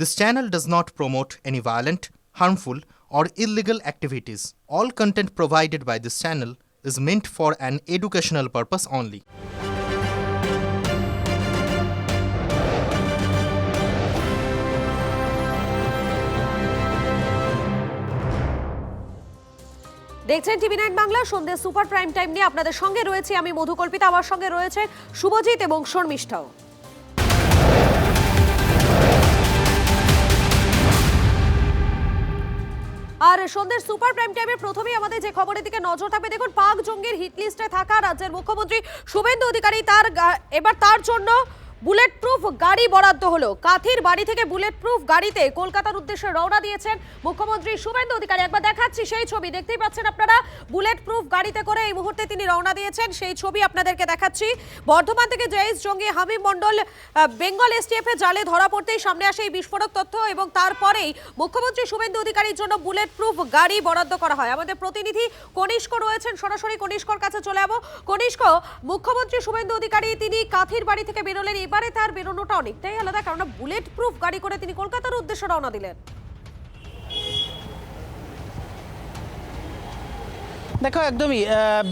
This channel does not promote any violent, harmful, or illegal activities. All content provided by this channel is meant for an educational purpose only. দেখছেন টিভি9 বাংলা সন্ধ্যে super prime time নিয়ে আপনাদের সঙ্গে রয়েছে আমি মধুকল্পিতা, আমার সঙ্গে রয়েছে শুভজিৎ এবং শর্মিষ্ঠাও। আর সন্ধ্যের সুপার প্রাইম টাইমে প্রথমেই আমাদের যে খবরের দিকে নজর থাকবে, দেখুন পাক জঙ্গির হিট লিস্টে থাকা রাজ্যের মুখ্যমন্ত্রী শুভেন্দু অধিকারী তার জন্য বুলেট প্রুফ গাড়ি বরাদ্দ হলো। কাথির বাড়ি থেকে বুলেট প্রুফ গাড়িতে কলকাতার উদ্দেশ্যে রওনা দিয়েছেন মুখ্যমন্ত্রী শুভেন্দু অধিকারী। একবার দেখাচ্ছি সেই ছবি, দেখতেই পাচ্ছেন আপনারা, বুলেট প্রুফ গাড়িতে করে এই মুহূর্তে তিনি রওনা দিয়েছেন, সেই ছবি আপনাদেরকে দেখাচ্ছি। বর্ধমান থেকে জয়েশ জঙ্গি হামিম মণ্ডল বেঙ্গল এসটিএফ এ জালে ধরা পড়তেই সামনে আসে এই বিস্ফোরক তথ্য এবং তারপরেই মুখ্যমন্ত্রী শুভেন্দু অধিকারীর জন্য বুলেট প্রুফ গাড়ি বরাদ্দ করা হয়। আমাদের প্রতিনিধি কনিষ্ক রয়েছেন, সরাসরি কনিষ্কর কাছে চলে যাবো। কনিষ্ক, মুখ্যমন্ত্রী শুভেন্দু অধিকারী তিনি কাথির বাড়ি থেকে বেরোলেন, এবারে তার বেরোনোটা অনেকটাই আলাদা, কারণ বুলেট প্রুফ গাড়ি করে তিনি কলকাতার উদ্দেশ্যে রওনা দিলেন। দেখো, একদমই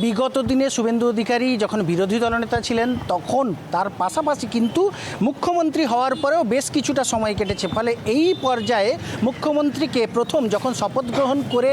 বিগত দিনে শুভেন্দু অধিকারী যখন বিরোধী দলনেতা ছিলেন তখন তার পাশাপাশি কিন্তু মুখ্যমন্ত্রী হওয়ার পরেও বেশ কিছুটা সময় কেটেছে। ফলে এই পর্যায়ে মুখ্যমন্ত্রীকে প্রথম যখন শপথ গ্রহণ করে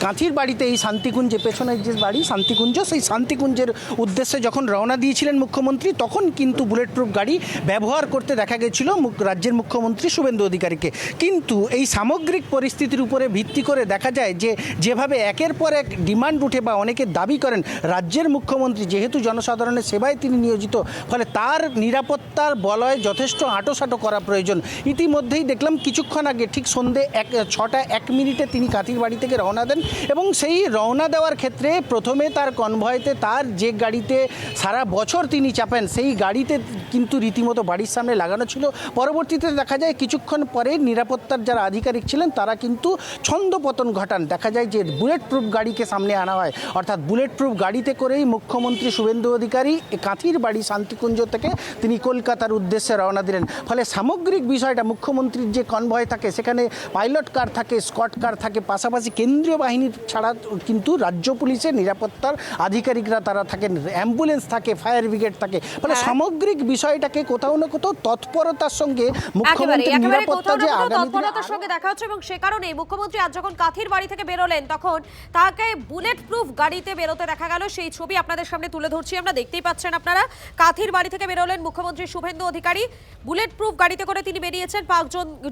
কাঁথির বাড়িতে, এই শান্তিকুঞ্জে পেছনের যে বাড়ি শান্তিকুঞ্জ, সেই শান্তিকুঞ্জের উদ্দেশ্যে যখন রওনা দিয়েছিলেন মুখ্যমন্ত্রী, তখন কিন্তু বুলেট প্রুফ গাড়ি ব্যবহার করতে দেখা গেছিল রাজ্যের মুখ্যমন্ত্রী শুভেন্দু অধিকারীকে। কিন্তু এই সামগ্রিক পরিস্থিতির উপরে ভিত্তি করে দেখা যায় যে যেভাবে একের পর এক ডিমান্ড উঠে বা অনেকে দাবি করেন রাজ্যের মুখ্যমন্ত্রী যেহেতু জনসাধারণের সেবায় তিনি নিয়োজিত, ফলে তার নিরাপত্তার বলয় যথেষ্ট আঁটোসাঁটো করা প্রয়োজন। ইতিমধ্যেই দেখলাম কিছুক্ষণ আগে ঠিক সন্ধে 6:01 তিনি কাঁথির বাড়ি থেকে রওনা দেন এবং সেই রওনা দেওয়ার ক্ষেত্রে প্রথমে তার কনভয়েতে তার যে গাড়িতে সারা বছর তিনি চাপেন সেই গাড়িতে কিন্তু রীতিমতো বাড়ির সামনে লাগানো ছিল। পরবর্তীতে দেখা যায় কিছুক্ষণ পরে নিরাপত্তার যারা আধিকারিক ছিলেন তারা কিন্তু ছন্দপতন ঘটান। দেখা যায় যে বুলেট প্রুফ গাড়িকে সামনে আনা হয়, অর্থাৎ বুলেট প্রুফ গাড়িতে করেই মুখ্যমন্ত্রী শুভেন্দু অধিকারী কাঁথির বাড়ি শান্তিকুঞ্জ থেকে তিনি কলকাতার উদ্দেশ্যে রওনা দিলেন। ফলে সামগ্রিক বিষয়টা, মুখ্যমন্ত্রীর যে কনভয় থাকে সেখানে পাইলট কার থাকে, স্কট কার থাকে, পাশাপাশি কেন্দ্রীয় বাহিনীর ছাড়া কিন্তু রাজ্য পুলিশের নিরাপত্তার আধিকারিকরা তারা থাকেন, অ্যাম্বুলেন্স থাকে, ফায়ার ব্রিগেড থাকে। ফলে সামগ্রিক বিষয়টাকে কোথাও না কোথাও তৎপরতার সঙ্গে মুখ্যমন্ত্রীর নিরাপত্তা যে তৎপরতার সঙ্গে দেখা হচ্ছে এবং সে কারণেই মুখ্যমন্ত্রী আজ যখন কাথির বাড়ি থেকে বেরোলেন তখন তাকে বুলেট প্রুফ গাড়িতে বেরোতে দেখা গেল। সেই ছবি আপনাদের সামনে তুলে ধরছি আমরা, দেখতেই পাচ্ছেন আপনারা। কাথির বাড়ি থেকে বেরোলেন মুখ্যমন্ত্রী শুভেন্দু অধিকারী, বুলেট প্রুফ গাড়িতে করে তিনি বেরিয়েছেন। পাক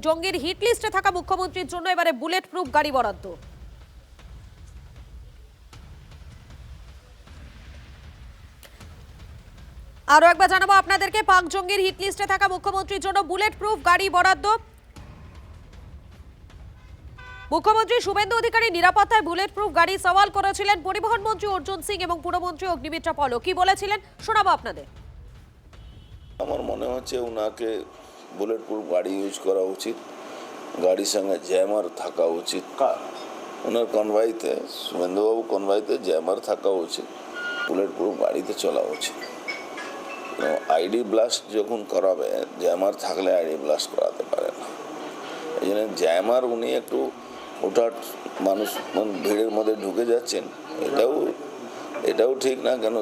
জঙ্গির হিট লিস্টে থাকা মুখ্যমন্ত্রীর জন্য এবারে বুলেট প্রুফ গাড়ি বরাদ্দ। আরো একবার জানাবো আপনাদেরকে, পাক জঙ্গির হিট লিস্টে থাকা মুখ্যমন্ত্রীর জন্য বুলেট প্রুফ গাড়ি বরাদ্দ। মুখ্যমন্ত্রী শুভেন্দু অধিকারী নিরাপত্তায় বুলেট প্রুফ গাড়ি সওয়াল করেছিলেন পরিবহন মন্ত্রী অর্জুন সিং এবং পুরমন্ত্রী অগ্নিমিত্রা পল। কি বলেছিলেন শোনাবো আপনাদের। আমার মনে হচ্ছে ওনাকে বুলেট প্রুফ গাড়ি ইউজ করা উচিত, গাড়ির সঙ্গে জ্যামার থাকা উচিত। ওনার কনভয়েতে, শুভেন্দুবাবু কনভয়েতে জ্যামার থাকা উচিত, বুলেট প্রুফ গাড়িতে চলা উচিত। আইডি ব্লাস্ট যখন করাবে, জ্যামার থাকলে আইডি ব্লাস্ট করাতে পারে না। এই জন্য জ্যামার উনি একটু হঠাৎ মানুষ ভিড়ের মধ্যে ঢুকে যাচ্ছেন, এটাও ঠিক না। কেন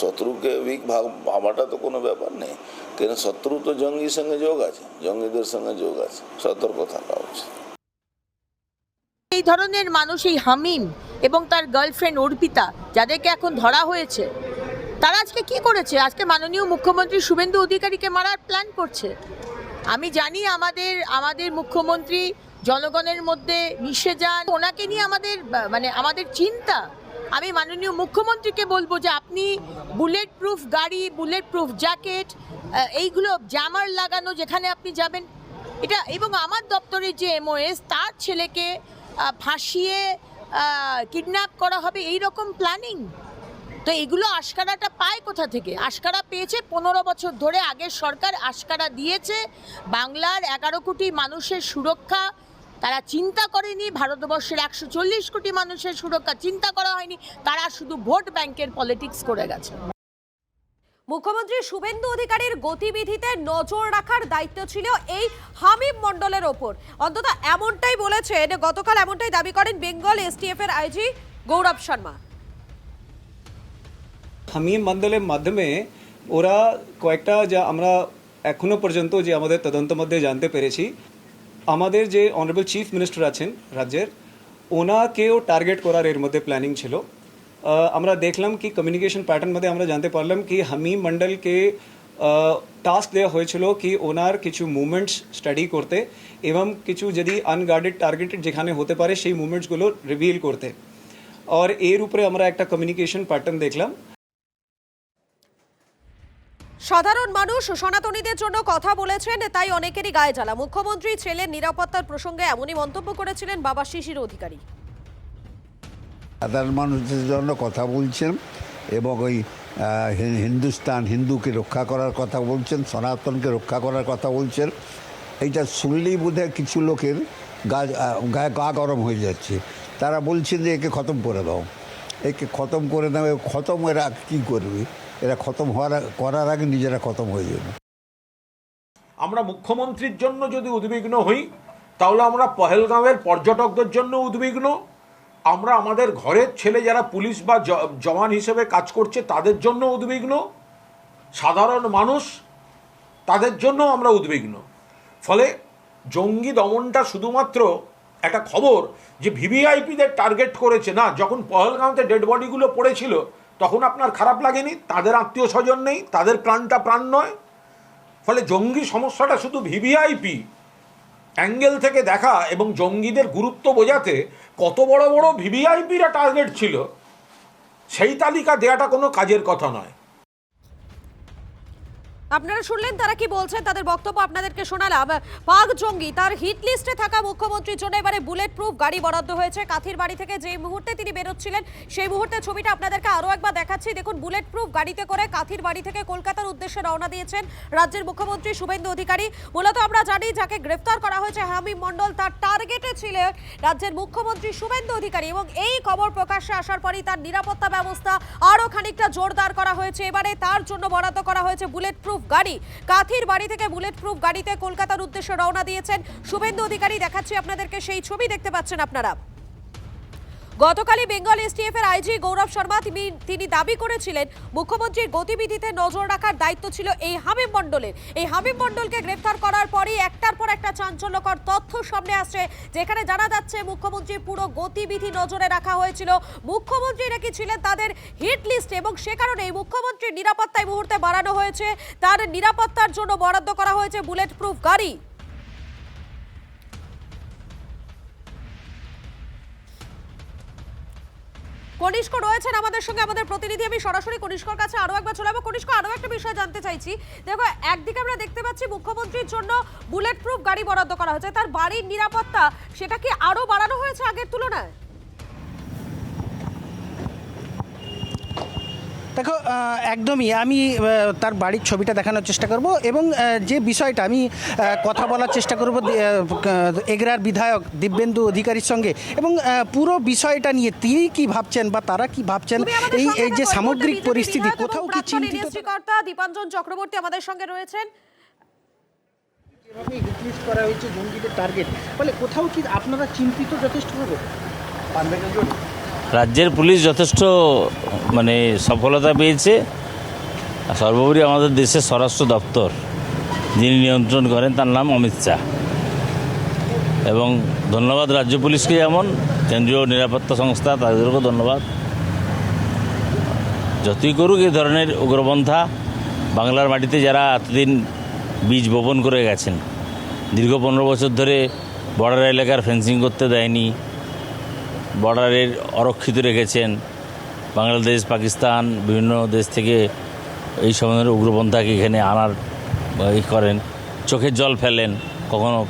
শত্রুকে উইক ভাবাটা তো কোনো ব্যাপার নেই, কেন শত্রু তো জঙ্গির সঙ্গে যোগ আছে, জঙ্গিদের সঙ্গে যোগ আছে, সতর্ক থাকা উচিত। এই ধরনের মানুষ, এই হামিম এবং তার গার্লফ্রেন্ড অর্পিতা, যাদেরকে এখন ধরা হয়েছে, তারা আজকে কি করেছে? আজকে মাননীয় মুখ্যমন্ত্রী শুভেন্দু অধিকারীকে মারার প্ল্যান করছে। আমি জানি আমাদের মুখ্যমন্ত্রী জনগণের মধ্যে মিশে যান, ওনাকে নিয়ে আমাদের চিন্তা। আমি মাননীয় মুখ্যমন্ত্রীকে বলবো যে আপনি বুলেট প্রুফ গাড়ি, বুলেট প্রুফ জ্যাকেট, এইগুলো জ্যামার লাগানো যেখানে আপনি যাবেন এটা, এবং আমার দপ্তরের যে MOS তার ছেলেকে ফাঁসিয়ে কিডন্যাপ করা হবে, এই রকম প্ল্যানিং। তো এগুলো আশকারাটা পায় কোথা থেকে? আশকারা পেয়েছে 15 বছর ধরে আগের সরকার আশকারা দিয়েছে। বাংলার 11 কোটি মানুষের সুরক্ষা তারা চিন্তা করেনি, ভারতবর্ষের 140 কোটি মানুষের সুরক্ষা চিন্তা করা হয়নি, তারা শুধু ভোট ব্যাংকের পলিটিক্স করে গেছে। মুখ্যমন্ত্রী শুভেন্দু অধিকারীর গতিবিধিতে নজর রাখার দায়িত্ব ছিল এই হামিম মণ্ডলের ওপর, অন্তত এমনটাই বলেছেন গতকাল, এমনটাই দাবি করেন বেঙ্গল এসটিএফ এর আইজি গৌরব শর্মা। হামিম মণ্ডলের মাধ্যমে ওরা কয়েকটা যা আমরা এখনো পর্যন্ত যে আমাদের তদন্ত মধ্যে জানতে পেরেছি, আমাদের যে অনারেবল চিফ মিনিস্টার আছেন রাজ্যের, ওনাকেও টার্গেট করার এর মধ্যে প্ল্যানিং ছিল। আমরা দেখলাম কি কমিউনিকেশন প্যাটার্ন মধ্যে আমরা জানতে পারলাম কি হামিম মণ্ডলকে টাস্ক দেওয়া হয়েছিল কি ওনার কিছু মুভমেন্টস স্টাডি করতে এবং কিছু যদি আনগার্ডেড টার্গেটেড যেখানে হতে পারে সেই মুভমেন্টসগুলো রিভিল করতে, আর এর উপরে আমরা একটা কমিউনিকেশন প্যাটার্ন দেখলাম। সাধারণ মানুষ সনাতনীদের জন্য কথা বলেছেন, তাই অনেকেরই গায়ে জ্বালা। মুখ্যমন্ত্রী ছেলের নিরাপত্তার প্রসঙ্গে এমনই মন্তব্য করেছিলেন বাবা শিশির অধিকারী। সাধারণ মানুষের জন্য কথা বলছেন এবং ওই হিন্দুকে রক্ষা করার কথা বলছেন, সনাতনকে রক্ষা করার কথা বলছেন। এইটা শুনলেই বোধহয় কিছু লোকের গা গরম হয়ে যাচ্ছে। তারা বলছেন যে একে খতম করে দাও, একে খতম করে দাও। খতম এরা কী করবে? এরা খতম করার আগে নিজেরা খতম হয়ে যাবে। আমরা মুখ্যমন্ত্রীর জন্য যদি উদ্বিগ্ন হই, তাহলে আমরা পহেলগাঁওয়ের পর্যটকদের জন্য উদ্বিগ্ন, আমরা আমাদের ঘরের ছেলে যারা পুলিশ বা জওয়ান হিসেবে কাজ করছে তাদের জন্য উদ্বিগ্ন, সাধারণ মানুষ তাদের জন্য আমরা উদ্বিগ্ন। ফলে জঙ্গি দমনটা শুধুমাত্র একটা খবর যে ভিভিআইপিদের টার্গেট করেছে না। যখন পহেলগাঁওতে ডেড বডিগুলো পড়েছিল তখন আপনার খারাপ লাগেনি? তাদের আত্মীয় স্বজন নেই, তাদের প্রাণটা প্রাণ নয়। ফলে জঙ্গি সমস্যাটা শুধু ভিভিআইপি অ্যাঙ্গেল থেকে দেখা এবং জঙ্গিদের গুরুত্ব বোঝাতে কত বড় বড় ভিভিআইপিরা টার্গেট ছিল সেই তালিকা দেওয়াটা কোনো কাজের কথা নয়। আপনারা শুনলেন তারা কি বলছেন, তাদের বক্তব্য আপনাদেরকে শোনালাম। পাক জঙ্গি তার হিট লিস্টে থাকা মুখ্যমন্ত্রীর জন্য এবারে বুলেট প্রুফ গাড়ি বরাদ্দ হয়েছে। কাথির বাড়ি থেকে যে মুহূর্তে তিনি বেরোচ্ছিলেন সেই মুহূর্তে ছবিটা আপনাদেরকে আরও একবার দেখাচ্ছি। দেখুন, বুলেট প্রুফ গাড়িতে করে কাথির বাড়ি থেকে কলকাতার উদ্দেশ্যে রওনা দিয়েছেন রাজ্যের মুখ্যমন্ত্রী শুভেন্দু অধিকারী। মূলত আমরা জানি যাকে গ্রেফতার করা হয়েছে হামিম মণ্ডল, তার টার্গেটে ছিল রাজ্যের মুখ্যমন্ত্রী শুভেন্দু অধিকারী এবং এই খবর প্রকাশ্যে আসার পরই তার নিরাপত্তা ব্যবস্থা আরও খানিকটা জোরদার করা হয়েছে। এবারে তার জন্য বরাদ্দ করা হয়েছে বুলেট প্রুফ গাড়ি। কাথির বাড়ি থেকে বুলেট প্রুফ গাড়িতে কলকাতার উদ্দেশ্যে রওনা দিয়েছেন শুভেন্দু অধিকারী। দেখাচ্ছি আপনাদেরকে সেই ছবি, দেখতে পাচ্ছেন আপনারা। গতকালই বেঙ্গল এসটিএফ এর আইজি গৌরব শর্মা তিনি দাবি করেছিলেন মুখ্যমন্ত্রীর গতিবিধিতে নজর রাখার দায়িত্ব ছিল এই হামিম মণ্ডলের। এই হামিম মণ্ডলকে গ্রেফতার করার পরই একটার পর একটা চাঞ্চল্যকর তথ্য সামনে আসছে, যেখানে জানা যাচ্ছে মুখ্যমন্ত্রীর পুরো গতিবিধি নজরে রাখা হয়েছিল। মুখ্যমন্ত্রী নাকি ছিলেন তাদের হিট লিস্টে এবং সে কারণেই মুখ্যমন্ত্রীর নিরাপত্তা এই মুহূর্তে বাড়ানো হয়েছে। তার নিরাপত্তার জন্য বরাদ্দ করা হয়েছে বুলেট প্রুফ গাড়ি। কনিষ্ক রয়েছেন আমাদের সঙ্গে, আমাদের প্রতিনিধি। আমি সরাসরি কনিষ্কর কাছে আরো একবার চলে যাবো। কনিষ্ক, আরো একটা বিষয় জানতে চাইছি। দেখো, একদিকে আমরা দেখতে পাচ্ছি মুখ্যমন্ত্রীর জন্য বুলেট প্রুফ গাড়ি বরাদ্দ করা হয়েছে, তার বাড়ির নিরাপত্তা সেটা কি আরো বাড়ানো হয়েছে আগের তুলনায়? দেখো, একদমই আমি তার বাড়ির ছবিটা দেখানোর চেষ্টা করব এবং যে বিষয়টা আমি কথা বলার চেষ্টা করব এগরার বিধায়ক দিব্যেন্দু অধিকারীর সঙ্গে এবং পুরো বিষয়টা নিয়ে তিনি কি ভাবছেন বা তারা কি ভাবছেন, এই যে সামগ্রিক পরিস্থিতি কোথাও কি চিন্তিত। দীপাঞ্জন চক্রবর্তী আমাদের সঙ্গে রয়েছেন। যেভাবে হিট করা হয়েছে জঙ্গিদের টার্গেট, ফলে কোথাও কি আপনারা চিন্তিত যথেষ্টভাবে? রাজ্যের পুলিশ যথেষ্ট সফলতা পেয়েছে। সর্বোপরি আমাদের দেশের স্বরাষ্ট্র দপ্তর যিনি নিয়ন্ত্রণ করেন তার নাম অমিত শাহ, এবং ধন্যবাদ রাজ্য পুলিশকে, যেমন কেন্দ্রীয় নিরাপত্তা সংস্থা তাদেরকেও ধন্যবাদ। যতই করুক এই ধরনের উগ্রপন্থা বাংলার মাটিতে যারা এতদিন বীজ বপন করে গেছেন, দীর্ঘ 15 বছর ধরে বর্ডার এলাকার ফেন্সিং করতে দেয়নি, বর্ডারের অরক্ষিত রেখেছেন, বাংলাদেশ পাকিস্তান বিভিন্ন দেশ থেকে এই সময়ের উগ্রপন্থাকে এখানে আনার করেন, চোখের জল ফেলেন,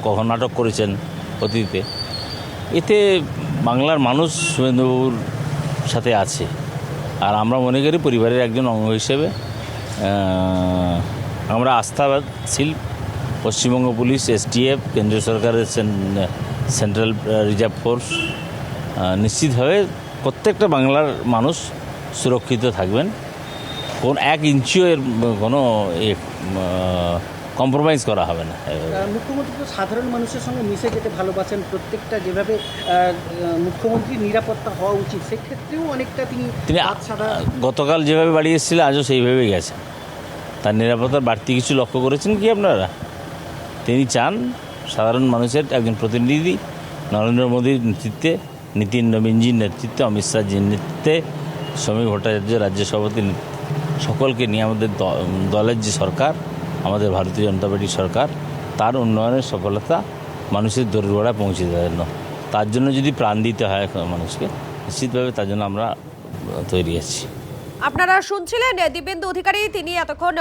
কখনো নাটক করেছেন অতীতে। এতে বাংলার মানুষ শুভেন্দুবাবুর সাথে আছে, আর আমরা মনে করি পরিবারের একজন অঙ্গ হিসেবে আমরা আস্থাশীল। পশ্চিমবঙ্গ পুলিশ, এসটিএফ, কেন্দ্রীয় সরকারের সেন্ট্রাল রিজার্ভ ফোর্স নিশ্চিতভাবে প্রত্যেকটা বাংলার মানুষ সুরক্ষিত থাকবেন। কোন 1 ইঞ্চিও এর কোনো কম্প্রোমাইজ করা হবে না। মুখ্যমন্ত্রী তো সাধারণ মানুষের সঙ্গে মিশে যেতে ভালোবাসেন, প্রত্যেকটা যেভাবে মুখ্যমন্ত্রীর নিরাপত্তা হওয়া উচিত সেক্ষেত্রেও অনেকটা তিনি গতকাল যেভাবে বাড়ি এসেছিলেন আজও সেইভাবেই গেছেন। তার নিরাপত্তার বাড়তি কিছু লক্ষ্য করেছেন কি আপনারা? তিনি চান সাধারণ মানুষের একজন প্রতিনিধি নরেন্দ্র মোদীর নেতৃত্বে, নীতিন নবীনজির নেতৃত্বে, অমিত শাহজির নেতৃত্বে, শ্রমিক ভট্টাচার্য রাজ্য সভাপতি সকলকে নিয়ে আমাদের দলের যে সরকার, আমাদের ভারতীয় জনতা পার্টির সরকার, তার উন্নয়নের সফলতা মানুষের দোরগোড়ায় পৌঁছে দেওয়ার জন্য। তার জন্য যদি প্রাণ দিতে হয় মানুষকে, নিশ্চিতভাবে তার জন্য আমরা তৈরি আছি। আপনারা শুনছিলেন দিব্যেন্দু অধিকারী, তিনি এতক্ষণ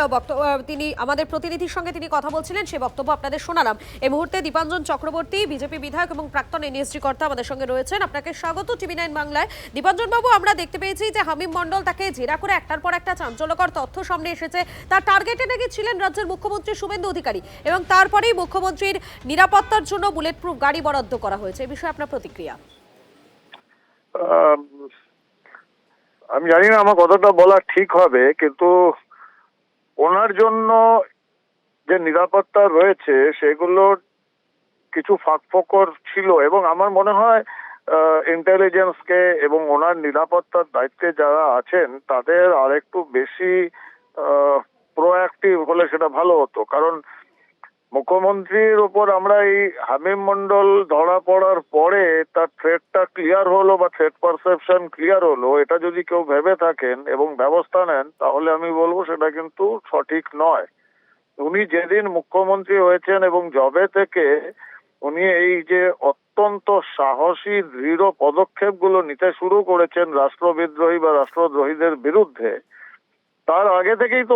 তিনি আমাদের প্রতিনিধির সঙ্গে তিনি কথা বলছিলেন, সে বক্তব্য আপনাদের শোনালাম। এই মুহূর্তে দীপাঞ্জন চক্রবর্তী, বিজেপি বিধায়ক এবং প্রাক্তন এনএসজি কর্তা আমাদের সঙ্গে রয়েছেন। আপনাকে স্বাগত টিভি9 বাংলায়। দীপাঞ্জন বাবু, আমরা দেখতে পেয়েছি যে হামিম মণ্ডল, তাকে জেরা করে একটার পর একটা চাঞ্চল্যকর তথ্য সামনে এসেছে। তার টার্গেটে নাকি ছিলেন রাজ্যের মুখ্যমন্ত্রী শুভেন্দু অধিকারী, এবং তারপরেই মুখ্যমন্ত্রীর নিরাপত্তার জন্য বুলেট প্রুফ গাড়ি বরাদ্দ করা হয়েছে। এই বিষয়ে আপনার প্রতিক্রিয়া? আমি জানি না আমার কতটা বলা ঠিক হবে, কিন্তু ওনার জন্য যে নিরাপত্তা রয়েছে সেগুলোর কিছু ফাঁকফোকর ছিল, এবং আমার মনে হয় ইন্টেলিজেন্সকে এবং ওনার নিরাপত্তার দায়িত্বে যারা আছেন তাদের আরেকটু বেশি প্রোঅ্যাক্টিভ হলে সেটা ভালো হতো। কারণ মুখ্যমন্ত্রীর উপর আমরা এই হামিম মণ্ডল ধরা পড়ার পরে তার থ্রেটটা ক্লিয়ার হলো বা থ্রেট পারসেপশন ক্লিয়ার হলো, এটা যদি কেউ ভেবে থাকেন এবং ব্যবস্থা নেন তাহলে আমি বলবো সেটা কিন্তু সঠিক নয়। উনি যেদিন মুখ্যমন্ত্রী হয়েছেন এবং জবে থেকে উনি এই যে অত্যন্ত সাহসী দৃঢ় পদক্ষেপগুলো নিতে শুরু করেছেন রাষ্ট্রবিদ্রোহী বা রাষ্ট্রদ্রোহীদের বিরুদ্ধে, তার আগে থেকেই তো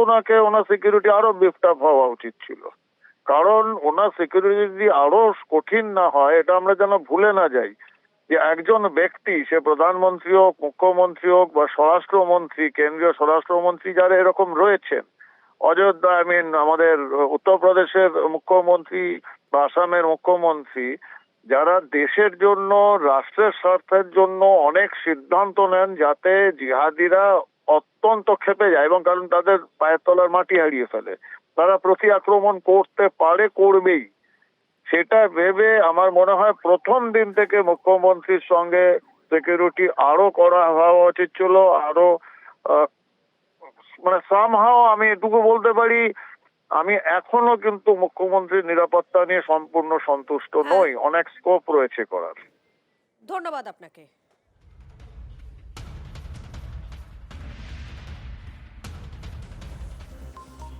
ওনার সিকিউরিটি আরো বিফড আপ হওয়া উচিত ছিল। কারণ ওনার সিকিউরিটি যদি আরো কঠিন না হয়, এটা আমরা যেন ভুলে না যাই যে একজন ব্যক্তি, সে প্রধানমন্ত্রী হোক, মুখ্যমন্ত্রী হোক বা স্বরাষ্ট্রমন্ত্রী, কেন্দ্রীয় স্বরাষ্ট্রমন্ত্রী যারা এরকম রয়েছেন, অযোধ্যা আমাদের উত্তরপ্রদেশের মুখ্যমন্ত্রী বা আসামের মুখ্যমন্ত্রী, যারা দেশের জন্য, রাষ্ট্রের স্বার্থের জন্য অনেক সিদ্ধান্ত নেন যাতে জিহাদিরা অত্যন্ত ক্ষেপে যায়, এবং কারণ তাদের পায়ের তলার মাটি হারিয়ে ফেলে, তারা প্রতি আক্রমণ করতে পারে, করবেই, সেটা ভেবে আমার মনে হয় প্রথম দিন থেকে মুখ্যমন্ত্রীর সঙ্গে সিকিউরিটি আরো করা হওয়া উচিত ছিল। আরো সামহাও আমি এটুকু বলতে পারি, আমি এখনো কিন্তু মুখ্যমন্ত্রীর নিরাপত্তা নিয়ে সম্পূর্ণ সন্তুষ্ট নই, অনেক স্কোপ রয়েছে করার। ধন্যবাদ আপনাকে।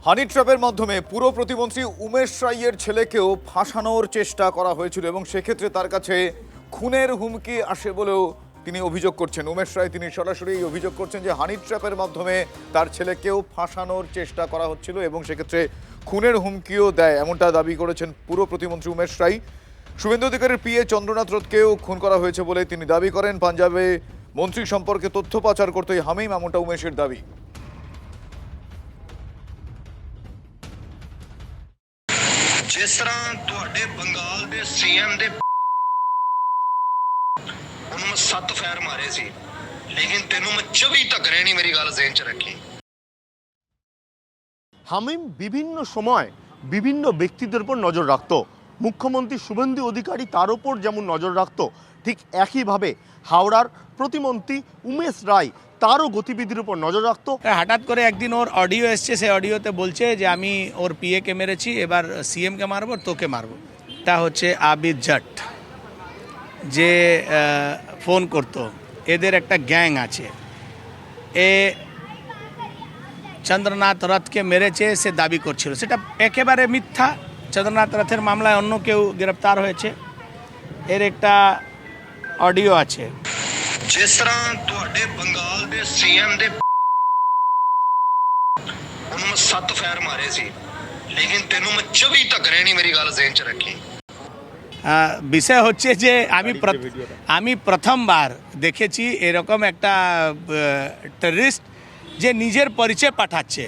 হানি ট্র্যাপের মাধ্যমে পুরো প্রতিমন্ত্রী উমেশ রাইয়ের ছেলেকেও ফাঁসানোর চেষ্টা করা হয়েছিল, এবং সেক্ষেত্রে তার কাছে খুনের হুমকি আসে বলেও তিনি অভিযোগ করছেন। উমেশ রায় তিনি সরাসরি অভিযোগ করছেন যে হানি ট্র্যাপের মাধ্যমে তার ছেলেকেও ফাঁসানোর চেষ্টা করা হচ্ছিল, এবং সেক্ষেত্রে খুনের হুমকিও দেয়, এমনটা দাবি করেছেন পুরো প্রতিমন্ত্রী উমেশ রায়। শুভেন্দু অধিকারীর পিএ চন্দ্রনাথ রথকেও খুন করা হয়েছে বলে তিনি দাবি করেন। পাঞ্জাবে মন্ত্রী সম্পর্কে তথ্য পাচার করতে হামিম, এমনটা উমেশের দাবি। जिस तरह तुहाडे बंगाल दे सीएम दे उन्होंने 7 फैर मारे सी, लेकिन तेनों मैं 24 तक रहनी, मेरी गल ज़हन च रखी। হামিম বিভিন্ন সময় বিভিন্ন ব্যক্তিদের উপর নজর রাখত। মুখ্যমন্ত্রী শুভেন্দু অধিকারী তার উপর যেমন নজর রাখত, ঠিক একইভাবে হাওড়ার প্রতিমন্ত্রী উমেশ রায় তারও গতিবিধির উপর নজর রাখতো। হঠাৎ করে একদিন ওর অডিও এসছে, সেই অডিওতে বলছে যে আমি ওর পিএকে মেরেছি, এবার সিএমকে মারবো, তোকে মারবো। তা হচ্ছে আবিদ জাট, যে ফোন করতো, এদের একটা গ্যাং আছে, এ চন্দ্রনাথ রথকে মেরেছে সে দাবি করছিল, সেটা একেবারে মিথ্যা। চন্দ্রনাথ রথের মামলায় অন্য কেউ গ্রেপ্তার হয়েছে, এর একটা অডিও আছে। जिस तरह तुहाडे बंगाल दे सीएम दे उन्होंने 7 फैर मारे सी, लेकिन तेनों मैं 24 तक रहनी, मेरी गल ज़हन च रखी। বিষয় হচ্ছে যে আমি প্রথমবার দেখেছি এরকম একটা টেররিস্ট যে নিজের পরিচয় পাঠাচ্ছে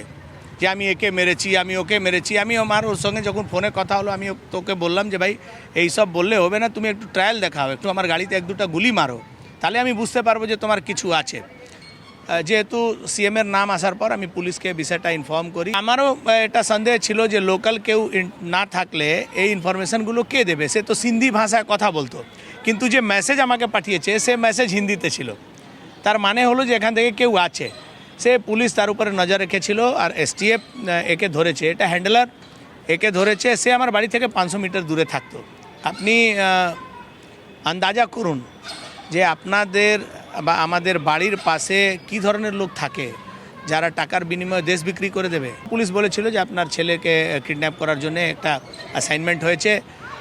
যে আমি একে মেরেছি, আমি ওকে মেরেছি। আমি ওর সঙ্গে যখন ফোনে কথা হলো, আমি তোকে বললাম যে ভাই এইসব বললে হবে না, তুমি একটু ট্রায়াল দেখাও, একটু আমার গাড়িতে 1-2টা গুলি মারো, তাহলে আমি বুঝতে পারবো যে তোমার কিছু আছে। যেহেতু সিএমের নাম আসার পর আমি পুলিশকে বিষয়টা ইনফর্ম করি। আমারও এটা সন্দেহ ছিল যে লোকাল কেউ না থাকলে এই ইনফরমেশনগুলো কে দেবে, সে তো সিন্ধি ভাষায় কথা বলতো, কিন্তু যে মেসেজ আমাকে পাঠিয়েছে সে মেসেজ হিন্দিতে ছিল। তার মানে হলো যে এখান থেকে কেউ আছে, সে পুলিশ তার উপরে নজর রেখেছিল আর এসটিএফ একে ধরেছে। এটা হ্যান্ডলার একে ধরেছে, সে আমার বাড়ি থেকে 500 মিটার দূরে থাকতো। আপনি আন্দাজা করুন যে আপনাদের বা আমাদের বাড়ির পাশে কি ধরনের লোক থাকে যারা টাকার বিনিময়ে দেশ বিক্রি করে দেবে। পুলিশ বলেছিল যে আপনার ছেলেকে কিডন্যাপ করার জন্য একটা অ্যাসাইনমেন্ট হয়েছে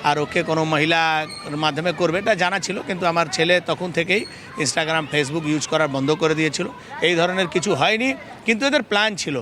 আর ওকে কোনো মহিলার মাধ্যমে করবে, এটা জানা ছিল, কিন্তু আমার ছেলে তখন থেকেই ইনস্টাগ্রাম ফেসবুক ইউজ করা বন্ধ করে দিয়েছিল। এই ধরনের কিছু হয়নি, কিন্তু এদের প্ল্যান ছিল।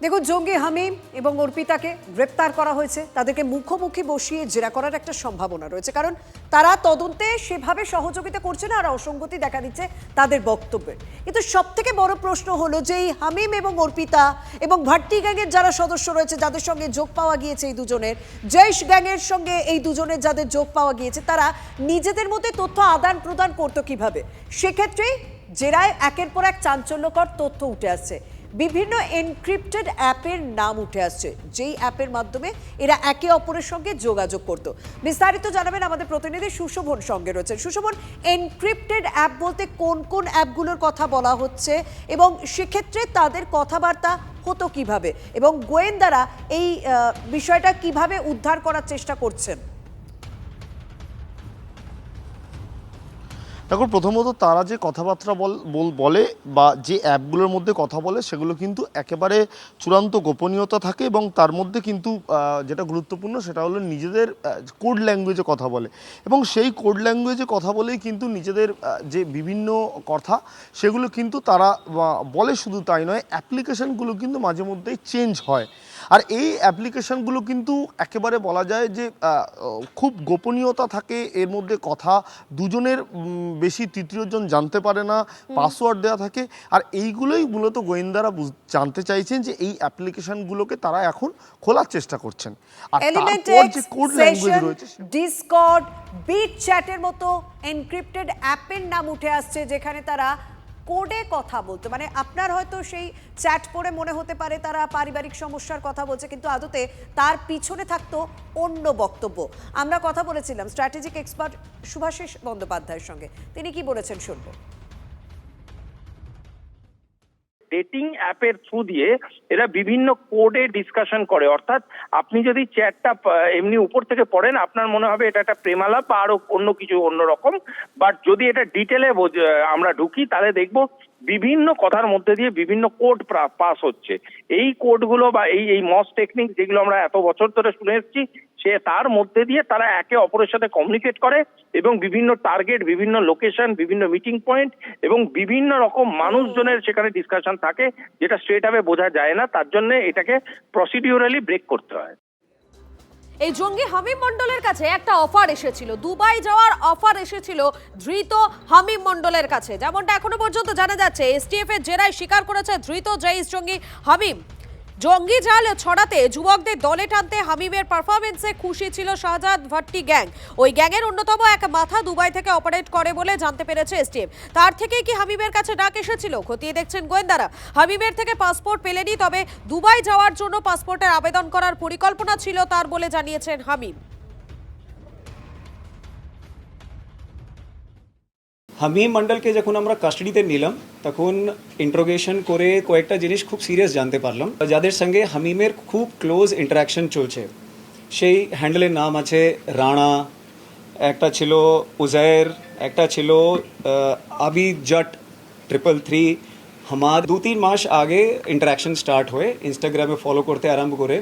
দেখুন, জঙ্গি হামিম এবং অর্পিতাকে গ্রেপ্তার করা হয়েছে, তাদেরকে মুখোমুখি বসিয়ে জেরা করার একটা সম্ভাবনা রয়েছে, কারণ তারা তদন্তে সেভাবে সহযোগিতা করছে না আর অসঙ্গতি দেখা দিচ্ছে তাদের বক্তব্যের। কিন্তু সব থেকে বড় প্রশ্ন হলো যে এই হামিম এবং অর্পিতা এবং ভাট্টি গ্যাংয়ের যারা সদস্য রয়েছে, যাদের সঙ্গে যোগ পাওয়া গিয়েছে এই দুজনের, জৈশ গ্যাংয়ের সঙ্গে এই দুজনের যাদের যোগ পাওয়া গিয়েছে, তারা নিজেদের মধ্যে তথ্য আদান প্রদান করতো কিভাবে? সেক্ষেত্রেই জেরায় একের পর এক চাঞ্চল্যকর তথ্য উঠে আসছে। বিভিন্ন এনক্রিপ্টেড অ্যাপের নাম উঠে আসছে, যেই অ্যাপের মাধ্যমে এরা একে অপরের সঙ্গে যোগাযোগ করত। বিস্তারিত জানাবেন আমাদের প্রতিনিধি সুশোভন সঙ্গে রয়েছেন। সুশোভন, এনক্রিপ্টেড অ্যাপ বলতে কোন কোন অ্যাপগুলোর কথা বলা হচ্ছে এবং সেক্ষেত্রে তাদের কথাবার্তা হতো কিভাবে, এবং গোয়েন্দারা এই বিষয়টা কিভাবে উদ্ধার করার চেষ্টা করছেন? দেখুন, প্রথমত তারা যে কথাবার্তা বলে বা যে অ্যাপগুলোর মধ্যে কথা বলে সেগুলো কিন্তু একেবারে চূড়ান্ত গোপনীয়তা থাকে, এবং তার মধ্যে কিন্তু যেটা গুরুত্বপূর্ণ সেটা হলো নিজেদের কোড ল্যাঙ্গুয়েজে কথা বলে, এবং সেই কোড ল্যাঙ্গুয়েজে কথা বলেই কিন্তু নিজেদের যে বিভিন্ন কথা সেগুলো কিন্তু তারা বলে। শুধু তাই নয়, অ্যাপ্লিকেশানগুলো কিন্তু মাঝে মধ্যেই চেঞ্জ হয়, আর এই অ্যাপ্লিকেশানগুলো কিন্তু একেবারে বলা যায় যে খুব গোপনীয়তা থাকে এর মধ্যে। কথা দুজনের বেশি তৃতীয়জন জানতে পারে না, পাসওয়ার্ড দেওয়া থাকে, আর এইগুলোই মূলত গোয়েন্দারা জানতে চাইছেন যে এই অ্যাপ্লিকেশনগুলোকে তারা এখন খোলার চেষ্টা করছেন। আর তারপর যে কোড ল্যাঙ্গুয়েজ রয়েছে, ডিসকর্ড, বিট চ্যাটের মতো এনক্রিপ্টেড অ্যাপের নাম উঠে আসছে, যেখানে তারা কোডে কথা বলতো। মানে আপনার হয়তো সেই চ্যাট পড়ে মনে হতে পারে তারা পারিবারিক সমস্যার কথা বলছে, কিন্তু আদতে তার পিছনে থাকতো অন্য বক্তব্য। আমরা কথা বলেছিলাম স্ট্র্যাটেজিক এক্সপার্ট শুভাশিস বন্দ্যোপাধ্যায়ের সঙ্গে, তিনি কি বলেছেন শুনবো। ডেটিং অ্যাপের থ্রু দিয়ে এরা বিভিন্ন কোডে ডিসকাশন করে, অর্থাৎ আপনি যদি চ্যাটটা এমনি উপর থেকে পড়েন আপনার মনে হবে এটা একটা প্রেমালাপ বা আরো অন্য কিছু অন্যরকম, বাট যদি এটা ডিটেলে আমরা ঢুকি তাহলে দেখবো বিভিন্ন কথার মধ্যে দিয়ে বিভিন্ন কোড পাস হচ্ছে। এই কোডগুলো বা এই মস টেকনিক যেগুলো আমরা এত বছর ধরে শুনে এসেছি, সে তার মধ্যে দিয়ে তারা একে অপরের সাথে কমিউনিকেট করে এবং বিভিন্ন টার্গেট, বিভিন্ন লোকেশন, বিভিন্ন মিটিং পয়েন্ট এবং বিভিন্ন রকম মানুষজনের সেখানে ডিসকাশন থাকে, যেটা স্ট্রেট ভাবে বোঝা যায় না। তার জন্য এটাকে প্রসিডিউরালি ব্রেক করতে হয়। এই জঙ্গি হামিম মন্ডলের কাছে একটা অফার এসেছিল, দুবাই যাওয়ার অফার এসেছিল ধৃত হামিম মন্ডলের কাছে। যেমনটা এখনো পর্যন্ত জানা যাচ্ছে, এসটিএফ এর জেরায় স্বীকার করেছে ধৃত জৈশ জঙ্গি হামিম। জঙ্গি জাল ছড়াতে যুবকদের দলে টানতে হামিমের পারফরমেন্সে খুশি ছিল শাহজাদ ভাট্টি গ্যাং। ওই গ্যাংয়ের অন্যতম এক মাথা দুবাই থেকে অপারেট করে বলে জানতে পেরেছে এসটিএফ। তার থেকেই কি হামিমের কাছে ডাক এসেছিল, খতিয়ে দেখছেন গোয়েন্দারা। হামিমের থেকে পাসপোর্ট পেলেনি, তবে দুবাই যাওয়ার জন্য পাসপোর্টের আবেদন করার পরিকল্পনা ছিল তার বলে জানিয়েছেন হামিম। হামিম মন্ডলকে যখন আমরা কাস্টাডিতে নিলাম তখন ইন্ট্রোগেশন করে কয়েকটা জিনিস খুব সিরিয়াস জানতে পারলাম, যাদের সঙ্গে হামিমের খুব ক্লোজ ইন্টারাকশন চলছে। সেই হ্যান্ডেলের নাম আছে রানা, একটা ছিল উজায়ের, একটা ছিল আবিজট 333 হামাদ। 2-3 মাস আগে ইন্টারাকশন স্টার্ট হয়ে ইনস্টাগ্রামে ফলো করতে আরম্ভ করে,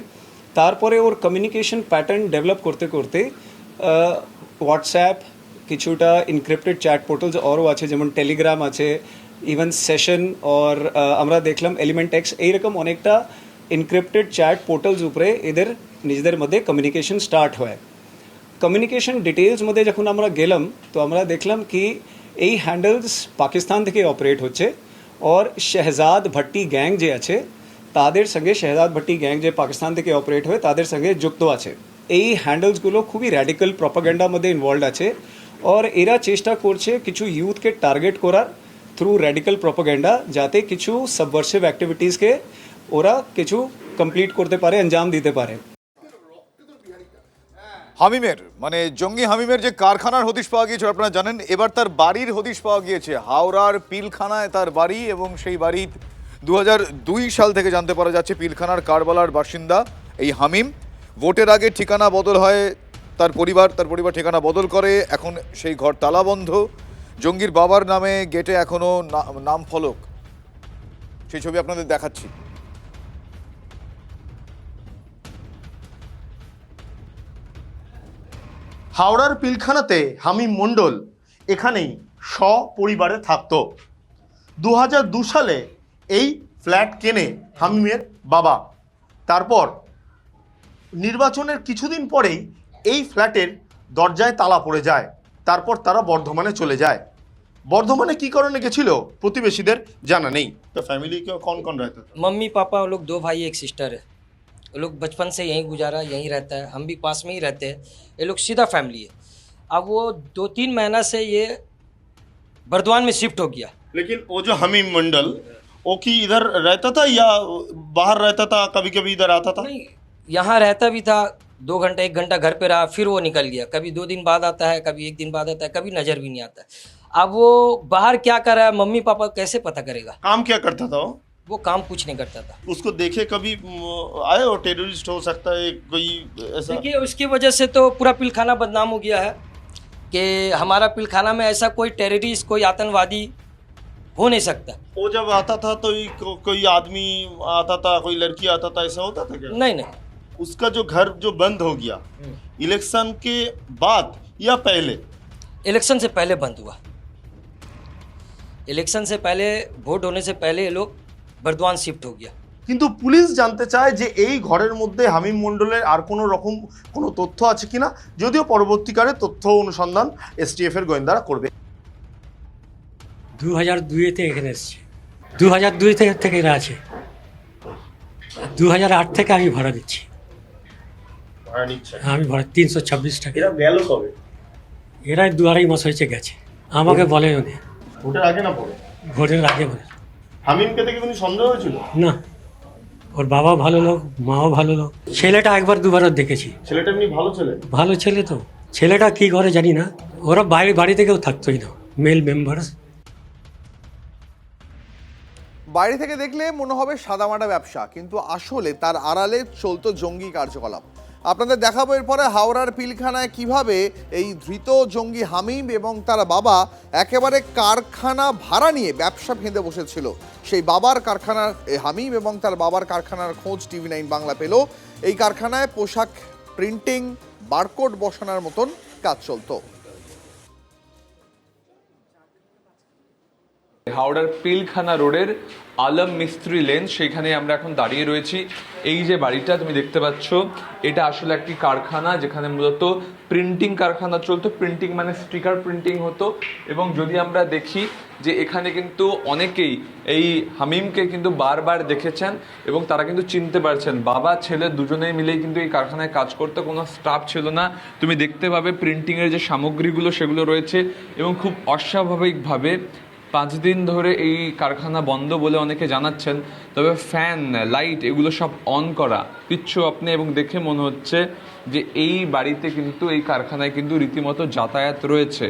তারপরে ওর কমিউনিকেশন প্যাটার্ন ডেভেলপ করতে করতে হোয়াটসঅ্যাপ, কিছুটা ইনক্রিপ্টেড চ্যাট পোর্টালস আরও আছে, যেমন টেলিগ্রাম আছে, ইভেন সেশন, और আমরা দেখলাম এলিমেন্ট এক্স, এইরকম অনেকটা ইনক্রিপ্টেড চ্যাট পোর্টালস উপরে এদের নিজেদের মধ্যে কমিউনিকেশন স্টার্ট হয়। কমিউনিকেশন ডিটেলস মধ্যে যখন আমরা গেলাম তো আমরা দেখলাম কি এই হ্যান্ডেলস পাকিস্তান থেকে অপারেট হচ্ছে, और শাহজাদ ভাট্টি গ্যাং যে আছে তাদের সঙ্গে, শাহজাদ ভাট্টি গ্যাং যে পাকিস্তান থেকে অপারেট হয় তাদের সঙ্গে যুক্ত আছে। এই হ্যান্ডেলসগুলো খুবই র্যাডিক্যাল প্রপাগ্যান্ডার মধ্যে ইনভলভ আছে, আর এরা চেষ্টা করছে কিছু ইউথকে টার্গেট করার থ্রু র্যাডিক্যাল প্রপাগ্যান্ডা, যাতে কিছু সাবভার্সিভ অ্যাক্টিভিটিসকে ওরা কিছু কমপ্লিট করতে পারে, আঞ্জাম দিতে পারে। হামিমের মানে জঙ্গি হামিমের যে কারখানার হদিশ পাওয়া গিয়েছিল আপনারা জানেন, এবার তার বাড়ির হদিশ পাওয়া গিয়েছে। হাওড়ার পিলখানায় তার বাড়ি, এবং সেই বাড়ির 2002 সাল থেকে জানতে পারা যাচ্ছে পিলখানার কারবালার বাসিন্দা এই হামিম। ভোটের আগে ঠিকানা বদল হয় তার পরিবার ঠিকানা বদল করে, এখন সেই ঘর তালাবন্ধ। জঙ্গির বাবার নামে গেটে এখনো নাম ফলক, সেই ছবি আপনাদের দেখাচ্ছি। হাওড়ার পিলখানাতে হামিম মণ্ডল এখানেই সপরিবারে থাকতো। 2002 সালে এই ফ্ল্যাট কেনে হামিমের বাবা। তারপর নির্বাচনের কিছুদিন পরেই এই ফ্ল্যাটের দরজায় তালা পড়ে যায়। তারপর তারা বর্ধমানে চলে যায়। বর্ধমানে কি কারণে গেছিল প্রতিবেশীদের জানা নেই। তো ফ্যামিলি কে कौन कौन रहता था? मम्मी पापा वो लोग 2 भाई 1 सिस्टर है। ये लोग बचपन से यहीं गुजारा, यहीं रहता है, हम भी पास में ही रहते हैं। ये लोग सीधा फैमिली है। अब वो 2-3 महीना से ये बर्दवान में शिफ्ट हो गया। लेकिन वो जो हमीम मंडल वो की इधर रहता था या बाहर रहता था, कभी कभी इधर आता था? नहीं, यहाँ रहता भी था, 2 घंटा 1 घंटा घर पे रहा, फिर वो निकल गया। कभी 2 दिन बाद आता है, कभी 1 दिन बाद आता है, कभी नज़र भी नहीं आता है। अब वो बाहर क्या कर रहा है मम्मी पापा कैसे पता करेगा? काम क्या करता था वो काम कुछ नहीं करता था। उसको देखे कभी आए हो? टेररिस्ट हो सकता है कोई ऐसा? देखिए उसकी वजह से तो पूरा पिलखाना बदनाम हो गया है कि हमारा पिलखाना में ऐसा कोई टेररिस्ट कोई आतंकवादी हो नहीं सकता। वो जब आता था तो कोई आदमी आता था, कोई लड़की आता था, ऐसा होता था क्या? नहीं नहीं, उसका जो घर जो बंद हो गया इलेक्शन के बाद या पहले? इलेक्शन से पहले बंद हुआ। इलेक्शन से पहले, ভোট होने से पहले ये लोग बर्दवान शिफ्ट हो गया। কিন্তু পুলিশ জানতে চায় যে এই ঘরের মধ্যে হামিম মণ্ডলের আর কোনো রকম কোনো তথ্য আছে কিনা, যদিও পরবর্তীকালে তথ্য অনুসন্ধান এসটিএফ এর গোয়েন্দারা করবে। 2002-তে এখানে এসেছে, 2002 থেকে এরা আছে, 2008 থেকে আমি ভাড়া দিচ্ছি। ভাড়া নিচ্ছে? আমি ভাড়া 326 টাকা। এরা গেল কবে? এরা 2-2.5 মাস হয়েছে গেছে, আমাকে বলে উনি। ভোটের আগে না পরে? ভোটের আগে বলে। হামিমকে দেখে কোনো সন্দেহ হয়েছিল? না, ওর বাবা ভালো লোক, মাও ভালো লোক। ছেলেটা একবার দুবারও দেখেছি। ছেলেটা এমনি ভালো ছেলে? ভালো ছেলে তো। ছেলেটা কি করে জানি না, ওরা বাড়ি থেকেও থাকতোই না, মেল মেম্বার্স। বাইরে থেকে দেখলে মনে হবে সাদামাটা ব্যবসা, কিন্তু আসলে তার আড়ালে চলতো জঙ্গি কার্যকলাপ। আপনাদের দেখাবো এরপরে হাওড়ার পিলখানায় কিভাবে এই ধৃত জঙ্গি হামিম এবং তার বাবা একেবারে কারখানা ভাড়া নিয়ে ব্যবসা ফেঁদে বসেছিল। সেই বাবার কারখানার হামিম এবং তার বাবার কারখানার খোঁজ TV9 বাংলা পেল। এই কারখানায় পোশাক প্রিন্টিং, বারকোড বসানোর মতন কাজ চলতো। হাওড়ার পিলখানা রোডের আলম মিস্ত্রি লেন, সেখানে আমরা এখন দাঁড়িয়ে রয়েছি। এই যে বাড়িটা তুমি দেখতে পাচ্ছ, এটা আসলে একটি কারখানা যেখানে মূলত প্রিন্টিং কারখানা চলতো। প্রিন্টিং মানে স্টিকার প্রিন্টিং হতো। এবং যদি আমরা দেখি যে এখানে কিন্তু অনেকেই এই হামিমকে কিন্তু বারবার দেখেছেন এবং তারা কিন্তু চিনতে পারছেন। বাবা ছেলে দুজনেই মিলেই কিন্তু এই কারখানায় কাজ করতে, কোনো স্টাফ ছিল না। তুমি দেখতে পাবে প্রিন্টিংয়ের যে সামগ্রীগুলো সেগুলো রয়েছে এবং খুব অস্বাভাবিকভাবে 5 দিন ধরে এই কারখানা বন্ধ বলে অনেকে জানাচ্ছেন। তবে ফ্যান, লাইট এগুলো সব অন করা, কিচ্ছু আপনি এবং দেখে মনে হচ্ছে যে এই বাড়িতে কিন্তু এই কারখানায় কিন্তু রীতিমতো যাতায়াত রয়েছে।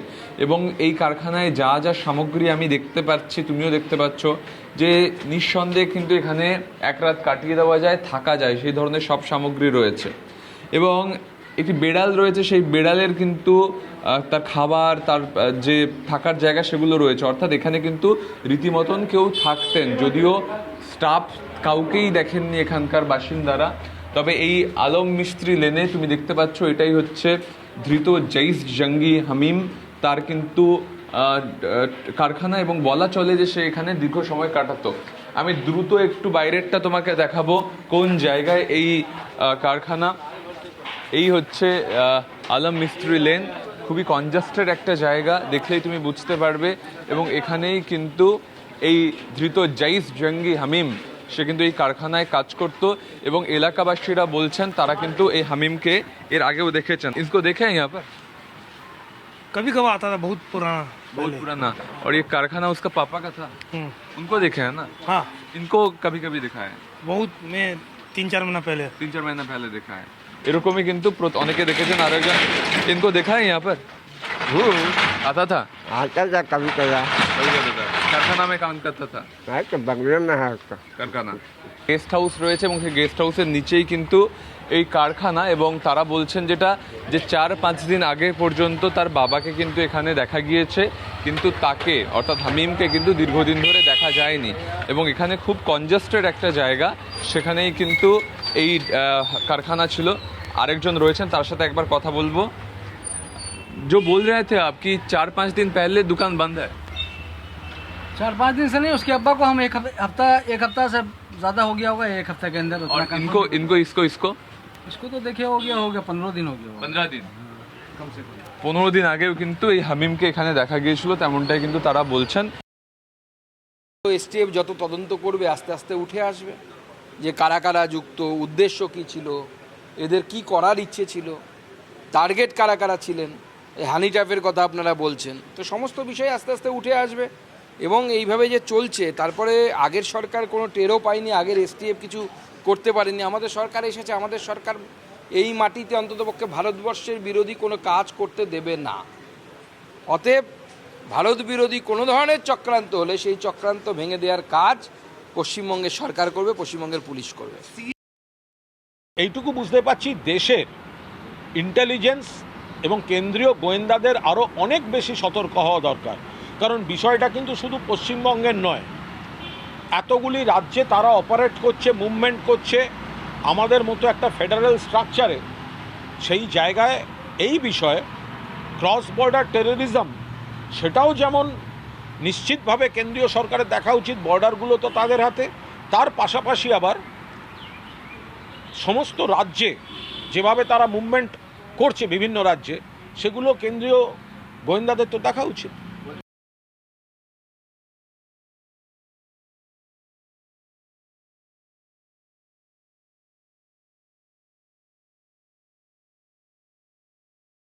এবং এই কারখানায় যা যা সামগ্রী আমি দেখতে পাচ্ছি, তুমিও দেখতে পাচ্ছ, যে নিঃসন্দেহে কিন্তু এখানে এক রাত কাটিয়ে দেওয়া যায়, থাকা যায়, সেই ধরনের সব সামগ্রী রয়েছে। এবং একটি বেড়াল রয়েছে, সেই বেড়ালের কিন্তু তার খাবার, তার যে থাকার জায়গা সেগুলো রয়েছে। অর্থাৎ এখানে কিন্তু রীতিমতন কেউ থাকতেন, যদিও স্টাফ কাউকেই দেখেননি এখানকার বাসিন্দারা। তবে এই আলম মিস্ত্রি লেনে তুমি দেখতে পাচ্ছ, এটাই হচ্ছে ধৃত জঈস জঙ্গি হামিম, তার কিন্তু কারখানা, এবং বলা চলে যে সে এখানে দীর্ঘ সময় কাটাতো। আমি দ্রুত একটু বাইরেরটা তোমাকে দেখাবো, কোন জায়গায় এই কারখানা। এই হচ্ছে আলম মিস্ত্রি লেন, খুবই কনজাস্টেড একটা জায়গা, দেখলেই তুমি বুঝতে পারবে। এবং এখানেই কিন্তু এই ধৃত জঈস জঙ্গি হামিম সে কিন্তু এই কারখানায় কাজ করত এবং এলাকাবাসীরা বলছেন তারা কিন্তু এই হামিমকে এর আগেও দেখেছেন। इसको देखे हैं यहाँ पर? कभी कभार आता था, बहुत पुराना। बहुत पुराना। और ये कारखाना उसका पापा का था? उनको देखे है ना? हाँ। इनको कभी कभी देखा है? बहुत, मैं 3-4 महीना पहले। 3-4 महीना पहले देखा है। এরকমই কিন্তু অনেকে দেখেছেন। আর একজন इनको देखा है यहाँ पर? वो आता था? आता था कभी कभार। कारखाना में काम करता था? बंगले में है उसका कारखाना। গেস্ট হাউস রয়েছে এবং সেই গেস্ট হাউসের নিচেই কিন্তু এই কারখানা এবং তারা বলছেন যেটা যে 4-5 দিন আগে পর্যন্ত তার বাবাকে কিন্তু এখানে দেখা গিয়েছে, কিন্তু তাকে অর্থাৎ হামিমকে কিন্তু দীর্ঘদিন ধরে দেখা যায়নি এবং এখানে খুব কনজেস্টেড একটা জায়গা, সেখানেই কিন্তু এই কারখানা ছিল। আরেকজন রয়েছেন, তার সাথে একবার কথা বলবো। जो बोल रहे थे आप कि 4-5 दिन पहले दुकान बंद है? 4-5 दिन से नहीं, उसके अब्बा को हम एक हफ्ता से ज़्यादा हो गया होगा, एक हफ्ते के अंदर। और इसको इसको तो देखिए हो गया 15 दिन हो गया। 15 दिन कम से कम 15 দিন আগেও কিন্তু এই হামিমকে এখানে দেখা গিয়েছিল, তেমনটাই কিন্তু তারা বলছেন। এসটিএফ যত তদন্ত করবে আস্তে আস্তে উঠে আসবে যে কারা কারা যুক্ত, উদ্দেশ্য কী ছিল, এদের কি করার ইচ্ছে ছিল, টার্গেট কারা কারা ছিলেন। এই হানি ট্র্যাপের কথা আপনারা বলছেন, তো সমস্ত বিষয় আস্তে আস্তে উঠে আসবে। এবং এইভাবে যে চলছে, তারপরে আগের সরকার কোনো টেরও পায়নি, আগের এসটিএফ কিছু করতে পারেনি। আমাদের সরকার এসেছে, আমাদের সরকার এই মাটিতে অন্ততপক্ষে ভারতবর্ষের বিরোধী কোনো কাজ করতে দেবে না। অতএব ভারত বিরোধী কোনো ধরনের চক্রান্ত হলে সেই চক্রান্ত ভেঙে দেওয়ার কাজ পশ্চিমবঙ্গের সরকার করবে, পশ্চিমবঙ্গের পুলিশ করবে। এইটুকু বুঝতে পারছি, দেশের ইন্টেলিজেন্স এবং কেন্দ্রীয় গোয়েন্দাদের আরও অনেক বেশি সতর্ক হওয়া দরকার। কারণ বিষয়টা কিন্তু শুধু পশ্চিমবঙ্গের নয়, এতগুলি রাজ্যে তারা অপারেট করছে, মুভমেন্ট করছে। আমাদের মতো একটা ফেডারেল স্ট্রাকচারে সেই জায়গায় এই বিষয়ে ক্রস বর্ডার টেররিজম, সেটাও যেমন নিশ্চিতভাবে কেন্দ্রীয় সরকারের দেখা উচিত, বর্ডারগুলো তো তাদের হাতে, তার পাশাপাশি আবার সমস্ত রাজ্যে যেভাবে তারা মুভমেন্ট করছে বিভিন্ন রাজ্যে, সেগুলো কেন্দ্রীয় গোয়েন্দাদের তো দেখা উচিত।